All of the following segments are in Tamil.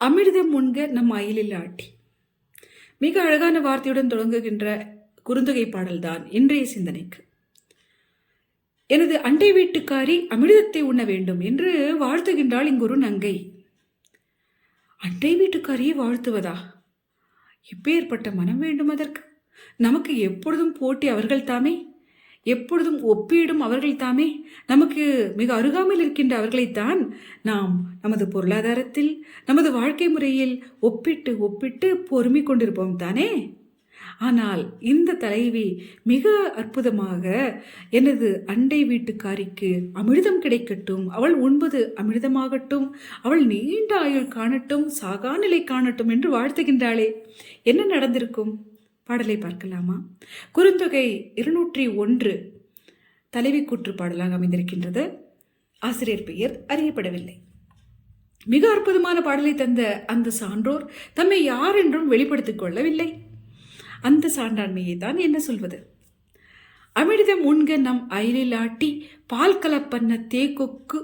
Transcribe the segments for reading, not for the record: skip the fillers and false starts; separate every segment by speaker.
Speaker 1: அமிர்தம் உண்க நம் அயிலில் ஆட்டி. மிக அழகான வார்த்தையுடன் தொடங்குகின்ற குறுந்தொகை பாடல்தான் இன்றைய சிந்தனைக்கு. எனது அண்டை வீட்டுக்காரி அமிர்தத்தை உண்ண வேண்டும் என்று வாழ்த்துகின்றாள் இங்கொரு நங்கை. அண்டை வீட்டுக்காரியை வாழ்த்துவதா? இப்பேற்பட்ட மனம் வேண்டும் அதற்கு? நமக்கு எப்பொழுதும் போட்டி அவர்கள் தாமே, எப்பொழுதும் ஒப்பீடும் அவர்கள் தாமே. நமக்கு மிக அருகாமையில் இருக்கின்ற அவர்களைத்தான் நாம் நமது பொருளாதாரத்தில், நமது வாழ்க்கை முறையில் ஒப்பிட்டு ஒப்பிட்டு பொறுமை கொண்டிருப்போம் தானே. ஆனால் இந்த தலைவி மிக அற்புதமாக, எனது அண்டை வீட்டுக்காரிக்கு அமிர்தம் கிடைக்கட்டும், அவள் உண்பது அமிர்தமாகட்டும், அவள் நீண்ட ஆயுள் காணட்டும், சாகா நிலை காணட்டும் என்று வாழ்த்துகின்றாளே. என்ன நடந்திருக்கும்? பாடலை பார்க்கலாமா? குறுந்தொகை 201 தலைவி கூற்று பாடலாக அமைந்திருக்கின்றது. ஆசிரியர் பெயர் அறியப்படவில்லை. மிக அற்புதமான பாடலை தந்த அந்த சான்றோர் தம்மை யார் என்றும் வெளிப்படுத்திக் கொள்ளவில்லை. அந்த சான்றாண்மையை தான் என்ன சொல்வது? அமிர்தம் உண்க நம் அயிலாட்டி பால் கலப்பன்ன தேக்கொக்கு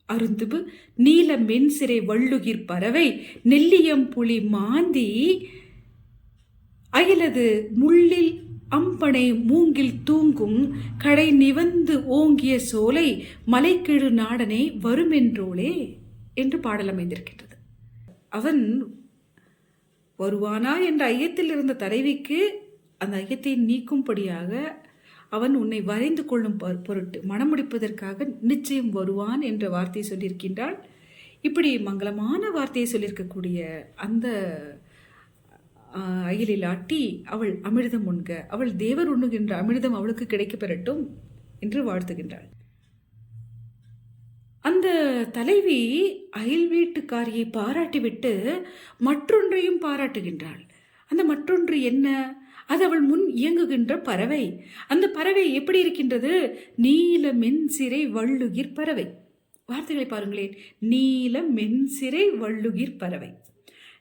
Speaker 1: அருந்துபு நீல மென்சிறை வள்ளுகிர் பறவை நெல்லியம் புலி மாந்தி அயலது முள்ளில் அம்பனை மூங்கில் தூங்கும் கடை நிவந்து ஓங்கிய சோலை மலைக்கிழு நாடனை வருமென்றோளே என்று பாடல் அமைந்திருக்கின்றது. அவன் வருவானா என்ற ஐயத்தில் இருந்த தலைவிக்கு அந்த ஐயத்தை நீக்கும்படியாக அவன் உன்னை வரைந்து கொள்ளும் பொருட்டு மனமுடிப்பதற்காக நிச்சயம் வருவான் என்ற வார்த்தையை சொல்லியிருக்கின்றாள். இப்படி மங்களமான வார்த்தையை சொல்லியிருக்கக்கூடிய அந்த அயிலில் ஆட்டி அவள் அமிர்தம் உண்க, அவள் தேவர் உண்ணுகின்ற அமிர்தம் அவளுக்கு கிடைக்க பெறட்டும் என்று வாழ்த்துகின்றாள். அந்த தலைவி அயல் வீட்டுக்காரியை பாராட்டிவிட்டு மற்றொன்றையும் பாராட்டுகின்றாள். அந்த மற்றொன்று என்ன? அது அவள் முன் இயங்குகின்ற பறவை. அந்த பறவை எப்படி இருக்கின்றது? நீல மென்சிறை வள்ளுகிர் பறவை. வார்த்தைகளை பாருங்களேன். நீல மென்சிறை வள்ளுகிர் பறவை.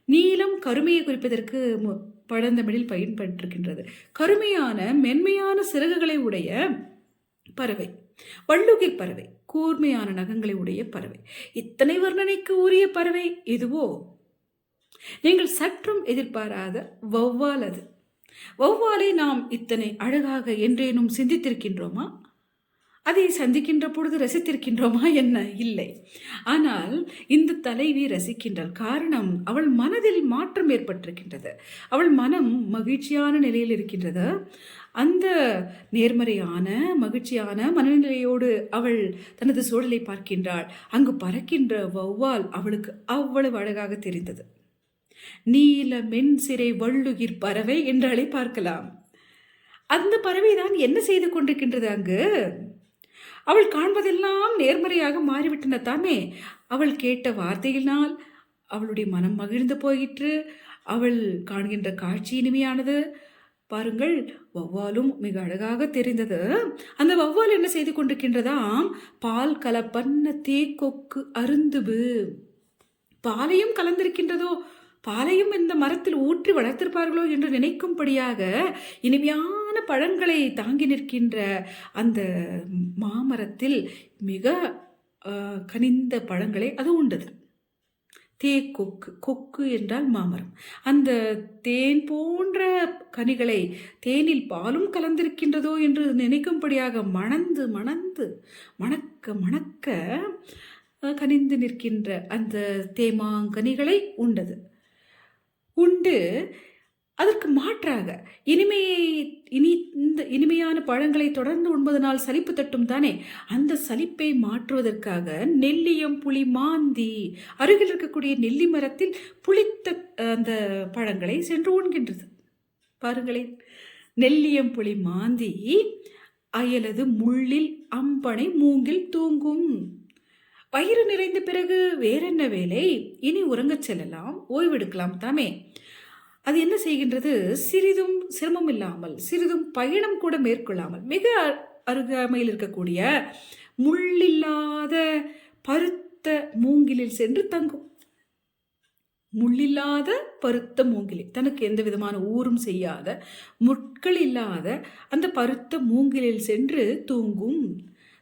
Speaker 1: நீலம் கருமையை குறிப்பதற்கு பழந்தமிழில் பயன்பட்டிருக்கின்றது. கருமையான மென்மையான சிறகுகளை உடைய பறவை. வள்ளுகிர் பறவை கூர்மையான நகங்களை உடைய பறவை. இத்தனை வர்ணனைக்கு உரிய பறவை எதுவோ? நீங்கள் சற்றும் எதிர்பாராத வௌவால் அது. வௌவாலை நாம் இத்தனை அழகாக என்றேனும் சிந்தித்திருக்கின்றோமா? அதை சந்திக்கின்ற பொழுது ரசித்திருக்கின்றோமா? என்ன? இல்லை. ஆனால் இந்த தலைவி ரசிக்கின்றாள். காரணம், அவள் மனதில் மாற்றம் ஏற்பட்டிருக்கின்றது. அவள் மனம் மகிழ்ச்சியான நிலையில் இருக்கின்றது. அந்த நேர்மறையான மகிழ்ச்சியான மனநிலையோடு அவள் தனது சூழலை பார்க்கின்றாள். அங்கு பறக்கின்ற வௌவால் அவளுக்கு அவ்வளவு அழகாக தெரிந்தது. நீல மென்சிறை வள்ளுகிர் பறவை என்றாலே பார்க்கலாம். அந்த பறவை தான் என்ன செய்து கொண்டிருக்கின்றது அங்கு? அவள் காண்பதெல்லாம் நேர்மறையாக மாறிவிட்டன தாமே. அவள் கேட்ட வார்த்தையினால் அவளுடைய மனம் மகிழ்ந்து போயிற்று. அவள் காண்கின்ற காட்சி இனிமையானது. பாருங்கள், வௌவாலும் மிக அழகாக தெரிந்தது. அந்த வௌவால் என்ன செய்து கொண்டிருக்கின்றதாம்? பால் கலப்பன்ன தேக்கொக்கு அருந்துபு. பாலையும் கலந்திருக்கின்றதோ, பாலையும் இந்த மரத்தில் ஊற்றி வளர்த்திருப்பார்களோ என்று நினைக்கும்படியாக இனிமையான பழங்களை தாங்கி நிற்கின்ற அந்த மாமரத்தில் மிக கனிந்த பழங்களை அது உண்டது. தேக்கொக்கு, கொக்கு என்றால் மாமரம். அந்த தேன் போன்ற கனிகளை, தேனில் பாலும் கலந்திருக்கின்றதோ என்று நினைக்கும்படியாக மணந்து மணந்து மணக்க மணக்க கனிந்து நிற்கின்ற அந்த தேமாங்கனிகளை உண்டது. உண்டு அதற்கு மாற்றாக இந்த இனிமையான பழங்களை தொடர்ந்து உண்பதனால் சலிப்பு தட்டும் தானே. அந்த சலிப்பை மாற்றுவதற்காக நெல்லியம் புலி மாந்தி, அருகில் இருக்கக்கூடிய நெல்லி மரத்தில் புளித்த அந்த பழங்களை சென்று உண்கின்றது. பாருங்களேன், நெல்லியம் புலி மாந்தி அயலது முள்ளில் அம்பனை மூங்கில் தூங்கும். வயிறு நிறைந்த பிறகு வேறென்ன வேலை? இனி உறங்கச் செல்லலாம், ஓய்வெடுக்கலாம் தாமே. அது என்ன செய்கின்றது? சிறிதும் சிரமம் இல்லாமல், சிறிதும் பயணம் கூட மேற்கொள்ளாமல் மிக அருகாமையில் இருக்கக்கூடிய முள்ளில்லாத பருத்த மூங்கிலில் சென்று தங்கும். முள்ளில்லாத பருத்த மூங்கிலில், தனக்கு எந்த விதமான ஊரும் செய்யாத, முட்கள் இல்லாத அந்த பருத்த மூங்கிலில் சென்று தூங்கும்.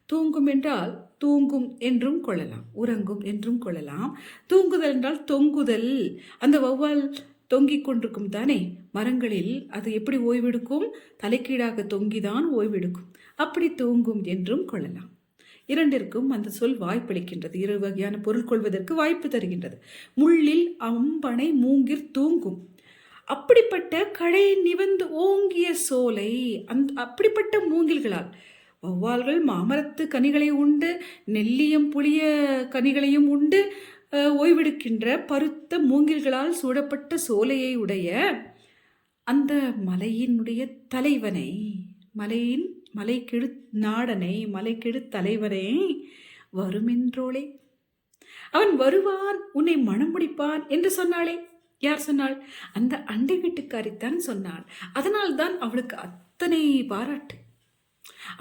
Speaker 1: தூங்கும் என்றால் தூங்கும் என்றும் கொள்ளலாம், உறங்கும் என்றும் கொள்ளலாம். தூங்குதல் என்றால் தொங்குதல். அந்த வௌவால் தொங்கிக் கொண்டிருக்கும் தானே மரங்களில், அது எப்படி ஓய்வெடுக்கும்? தலைக்கீழாக தொங்கிதான் ஓய்வெடுக்கும். அப்படி தூங்கும் என்றும் கொள்ளலாம். இரண்டிற்கும் அந்த சொல் வாய்ப்பளிக்கின்றது, இரு வகையான பொருள் கொள்வதற்கு வாய்ப்பு தருகின்றது. முள்ளில் அம்பனை மூங்கிற் தூங்கும். அப்படிப்பட்ட கடை நிவந்து ஓங்கிய சோலை, அப்படிப்பட்ட மூங்கில்களால் வௌவால்கள் மாமரத்து கனிகளை உண்டு, நெல்லியம் புளிய கனிகளையும் உண்டு ஓய்வெடுக்கின்ற பருத்த மூங்கில்களால் சூடப்பட்ட சோலையை உடைய அந்த மலையினுடைய தலைவனை, மலைக்கெழு நாடனை, மலைக்கெழு தலைவனை வருமென்றோளே, அவன் வருவான், உன்னை மணம் முடிப்பான் என்று சொன்னாளே. யார் சொன்னாள்? அந்த அண்டை வீட்டுக்காரித்தான் சொன்னாள். அதனால்தான் அவளுக்கு அத்தனை பாராட்டு.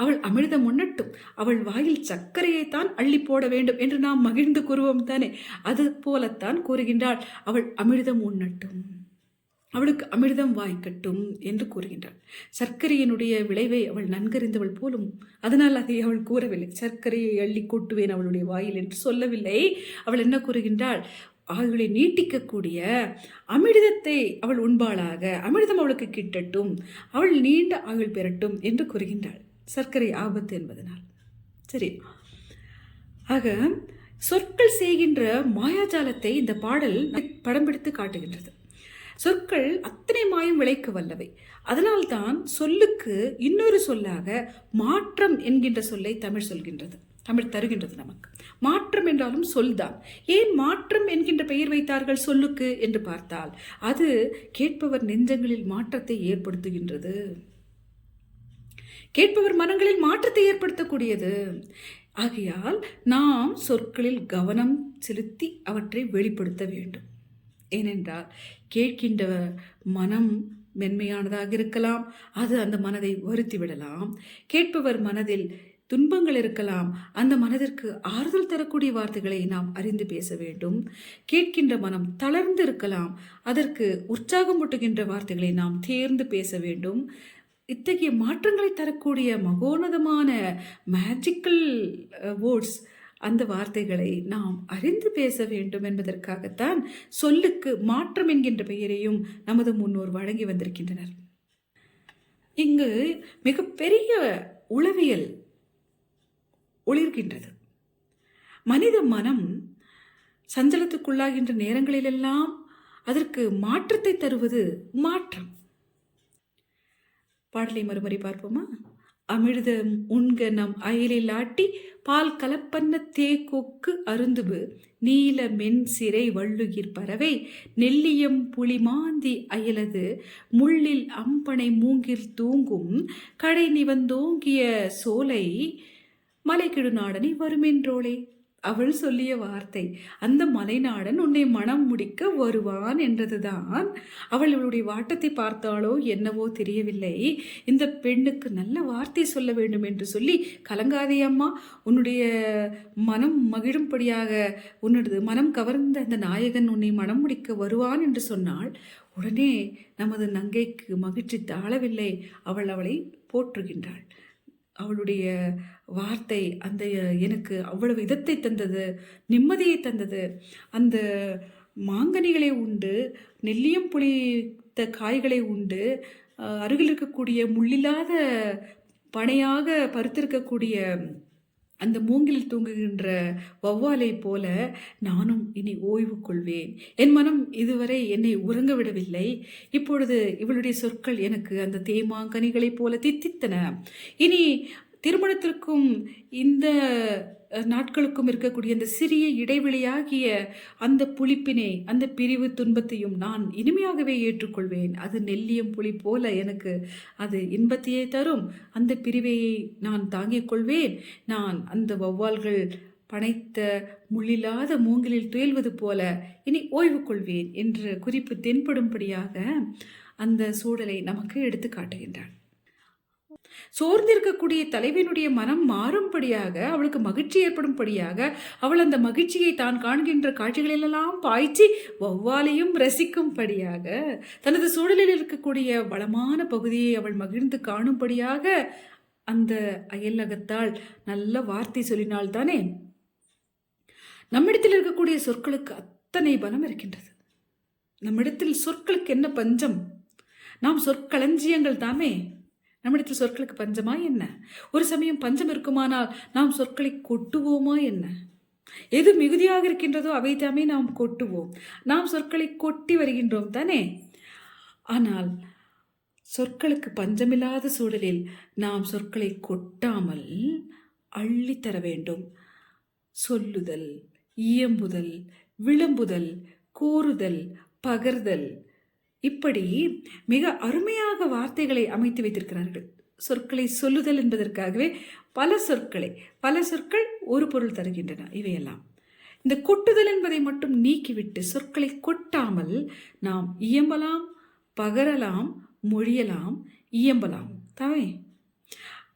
Speaker 1: அவள் அமிர்தம் உண்ணட்டும், அவள் வாயில் சர்க்கரையைத்தான் அள்ளி போட வேண்டும் என்று நாம் மகிழ்ந்து கூறுவோம் தானே, அது போலத்தான் கூறுகின்றாள். அவள் அமிர்தம் உண்ணட்டும், அவளுக்கு அமிர்தம் வாய்க்கட்டும் என்று கூறுகின்றாள். சர்க்கரையினுடைய விளைவை அவள் நன்கறிந்தவள் போலும், அதனால் அதை அவள் கூறவில்லை. சர்க்கரையை அள்ளி கொட்டுவேன் அவளுடைய வாயில் என்று சொல்லவில்லை. அவள் என்ன கூறுகின்றாள்? ஆயுளை நீட்டிக்கக்கூடிய அமிர்தத்தை அவள் உண்பாளாக, அமிர்தம் அவளுக்கு கிட்டட்டும், அவள் நீண்ட ஆயுள் பெறட்டும் என்று கூறுகின்றாள். சர்க்கரை ஆபத்து என்பதனால். சரி, ஆக சொற்கள் செய்கின்ற மாயாஜாலத்தை இந்த பாடல் படம் பிடித்து காட்டுகின்றது. சொற்கள் அத்தனை மாயம் விளைக்க வல்லவை. அதனால்தான் சொல்லுக்கு இன்னொரு சொல்லாக மாற்றம் என்கின்ற சொல்லை தமிழ் சொல்கின்றது, தமிழ் தருகின்றது நமக்கு. மாற்றம் என்றாலும் சொல்தான். ஏன் மாற்றம் என்கின்ற பெயர் வைத்தார்கள் சொல்லுக்கு என்று பார்த்தால், அது கேட்பவர் நெஞ்சங்களில் மாற்றத்தை ஏற்படுத்துகின்றது, கேட்பவர் மனங்களில் மாற்றத்தை ஏற்படுத்தக்கூடியது. ஆகையால் நாம் சொற்களில் கவனம் செலுத்தி அவற்றை வெளிப்படுத்த வேண்டும். ஏனென்றால் கேட்கின்ற மனம் மென்மையானதாக இருக்கலாம், அது அந்த மனதை வருத்தி விடலாம். கேட்பவர் மனதில் துன்பங்கள் இருக்கலாம், அந்த மனதிற்கு ஆறுதல் தரக்கூடிய வார்த்தைகளை நாம் அறிந்து பேச வேண்டும். கேட்கின்ற மனம் தளர்ந்து இருக்கலாம், அதற்கு உற்சாகம் ஊட்டுகின்ற வார்த்தைகளை நாம் தேர்ந்து பேச வேண்டும். இத்தகைய மாற்றங்களை தரக்கூடிய மகோன்னதமான மேஜிக்கல் வேர்ட்ஸ், அந்த வார்த்தைகளை நாம் அறிந்து பேச வேண்டும் என்பதற்காகத்தான் சொல்லுக்கு மாற்றம் என்கின்ற பெயரையும் நமது முன்னோர் வழங்கி வந்திருக்கின்றனர். இங்கு மிகப்பெரிய உளவியல் ஒளிர்கின்றது. மனித மனம் சஞ்சலத்துக்குள்ளாகின்ற நேரங்களிலெல்லாம் அதற்கு மாற்றத்தை தருவது மாற்றம். பாடலை மறுமுறை பார்ப்போமா? அமிர்தம் உண்க நம் அயலில் ஆட்டி, பால் கலப்பன்ன தேக்கொக்கு அருந்துபு, நீல மென் சிறை வள்ளுகிர் பறவை, நெல்லியம் புலிமாந்தி அயலது, முள்ளில் அம்பனை மூங்கில் தூங்கும், கடை நிவந்தோங்கிய சோலை, மலைக்கெழு நாடனை வருமென்றோளே. அவள் சொல்லிய வார்த்தை, அந்த மலைநாடன் உன்னை மனம் முடிக்க வருவான் என்றதுதான். அவள் இவளுடைய வாட்டத்தை பார்த்தாலோ என்னவோ தெரியவில்லை. இந்த பெண்ணுக்கு நல்ல வார்த்தை சொல்ல வேண்டும் என்று சொல்லி, கலங்காதே அம்மா, உன்னுடைய மனம் மகிழும்படியாக உன்னுடைய மனம் கவர்ந்த அந்த நாயகன் உன்னை மனம் முடிக்க வருவான் என்று சொன்னாள். உடனே நமது நங்கைக்கு மகிழ்ச்சி தாழவில்லை. அவளை போற்றுகின்றாள். அவளுடைய வார்த்தை அந்த எனக்கு அவ்வளவு இதத்தை தந்தது, நிம்மதியை தந்தது. அந்த மாங்கனிகளை உண்டு, நெல்லியம் புளித்த காய்களை உண்டு, அருகில் இருக்கக்கூடிய முள்ளில்லாத பனையாக பருத்திருக்கக்கூடிய அந்த மூங்கில் தூங்குகின்ற வௌவாலை போல நானும் இனி ஓய்வு கொள்வேன். என் மனம் இதுவரை என்னை உறங்க விடவில்லை. இப்பொழுது இவளுடைய சொற்கள் எனக்கு அந்த தேமாங்கனிகளைப் போல தித்தித்தன. இனி திருமணத்திற்கும் இந்த நாட்களுக்கும் இருக்கக்கூடிய அந்த சிறிய இடைவெளியாகிய அந்த புளிப்பினை, அந்த பிரிவு துன்பத்தையும் நான் இனிமையாகவே ஏற்றுக்கொள்வேன். அது நெல்லியம் புளி போல எனக்கு அது இன்பத்தையே தரும். அந்த பிரிவையை நான் தாங்கிக் கொள்வேன். நான் அந்த வௌவால்கள் பனைத்த முள்ளில்லாத மூங்கிலில் துயில்வது போல இனி ஓய்வு கொள்வேன் என்று குறிப்பு தென்படும்படியாக அந்த சூழலை நமக்கு எடுத்து காட்டுகின்றான். சோர்ந்திருக்கக்கூடிய தலைவனுடைய மனம் மாறும்படியாக, அவளுக்கு மகிழ்ச்சி ஏற்படும்படியாக, அவள் அந்த மகிழ்ச்சியை தான் காண்கின்ற காட்சிகளிலெல்லாம் பாய்ச்சி வௌவாலையும் ரசிக்கும்படியாக, தனது சூழலில் இருக்கக்கூடிய வளமான பகுதியை அவள் மகிழ்ந்து காணும்படியாக அந்த அயலகத்தால் நல்ல வார்த்தை சொல்லினால்தானே நம்மிடத்தில் இருக்கக்கூடிய சொற்களுக்கு அத்தனை பலம் இருக்கின்றது. நம்மிடத்தில் சொற்களுக்கு என்ன பஞ்சம்? நாம் சொற்களஞ்சியங்கள் தாமே. நம்மிடத்தில் சொற்களுக்கு பஞ்சமா என்ன? ஒரு சமயம் பஞ்சம் இருக்குமானால் நாம் சொற்களை கொட்டுவோமா என்ன? எது மிகுதியாக இருக்கின்றதோ அவை தாமே நாம் கொட்டுவோம். நாம் சொற்களை கொட்டி வருகின்றோம் தானே. ஆனால் சொற்களுக்கு பஞ்சமில்லாத சூழலில் நாம் சொற்களை கொட்டாமல் அள்ளித்தர வேண்டும். சொல்லுதல், இயம்புதல், விளம்புதல், கூறுதல், பகர்தல், இப்படி மிக அருமையாக வார்த்தைகளை அமைத்து வைத்திருக்கிறார்கள். சொற்களை சொல்லுதல் என்பதற்காகவே பல சொற்கள் ஒரு பொருள் தருகின்றன. இவையெல்லாம் இந்த கொட்டுதல் என்பதை மட்டும் நீக்கிவிட்டு சொற்களை கொட்டாமல் நாம் இயம்பலாம், பகரலாம், மொழியலாம், இயம்பலாம் தாவே.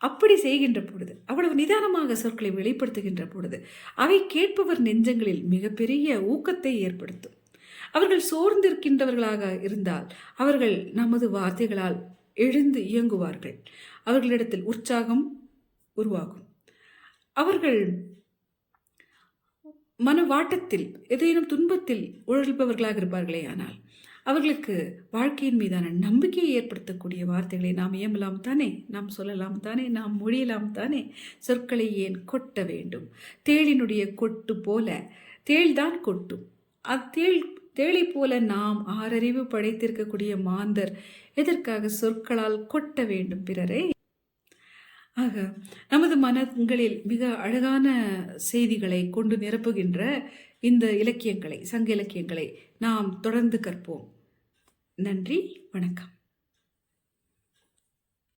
Speaker 1: அப்படி செய்கின்ற பொழுது, அவ்வளவு நிதானமாக சொற்களை வெளிப்படுத்துகின்ற பொழுது அவை கேட்பவர் நெஞ்சங்களில் மிகப்பெரிய ஊக்கத்தை ஏற்படுத்தும். அவர்கள் சோர்ந்திருக்கின்றவர்களாக இருந்தால் அவர்கள் நமது வார்த்தைகளால் எழுந்து இயங்குவார்கள். அவர்களிடத்தில் உற்சாகம் உருவாகும். அவர்கள் மனவாட்டத்தில் ஏதேனும் துன்பத்தில் உழல்பவர்களாக இருப்பார்களே, ஆனால் அவர்களுக்கு வாழ்க்கையின் மீதான நம்பிக்கையை ஏற்படுத்தக்கூடிய வார்த்தைகளை நாம் இயம்பலாம் தானே, நாம் சொல்லலாம் தானே, நாம் மொழியலாம் தானே. சொற்களை ஏன் கொட்ட வேண்டும்? தேளினுடைய கொட்டு போல தேள்தான் கொட்டும். தேளை போல நாம் 6 அறிவு படைத்திருக்கக்கூடிய மாந்தர் எதற்காக சொற்களால் கொட்ட வேண்டும் பிறரை? ஆக நமது மனங்களில் மிக அழகான செய்திகளை கொண்டு நிரப்புகின்ற இந்த இலக்கியங்களை, சங்க இலக்கியங்களை நாம் தொடர்ந்து கற்போம். நன்றி, வணக்கம்.